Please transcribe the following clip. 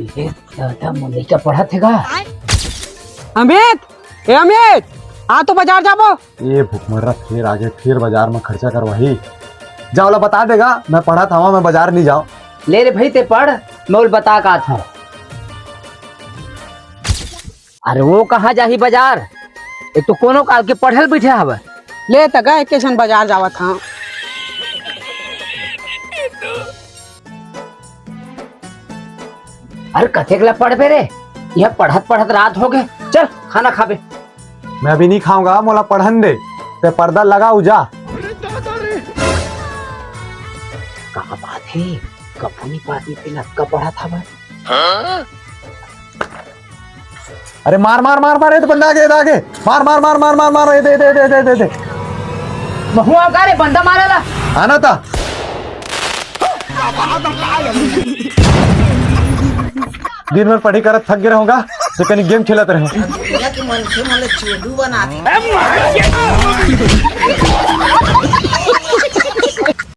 ये दादा मुंडे क्या पढ़ा थे का? अमित अमित आ तो बाजार जाबो। ये भूखमर्रा फिर आगे फिर बाजार में खर्चा करवाही। जाओला बता देगा मैं पढ़ा था मैं बाजार नहीं जाऊं। ले रे भाई ते पढ़ मैं उल बता का था। अरे वो कहाँ जाही बाजार? एक तो कोनो काल के पढ़ल बैठे हवे। ले तक एकेशन बाजार जावत था। अरे कथे के पढ़ बे रे? यह पढ़त पढ़त रात हो गए। चल खाना खा बे। मैं भी नहीं खाऊंगा मोला पढ़न दे ते पर्दा लगा उजा। कहा बात है कभी नहीं पाती थी ना कब पढ़ा था मैं। अरे मार मार मार मार ये तो बंदा आगे मार मार मार मार मार मार दे दे दे दे दे दे महुआ का रे बंदा मारेला आना था। दिन भर पढ़ी करत थक गए रहूंगा तो कहीं गेम खेलत रहे।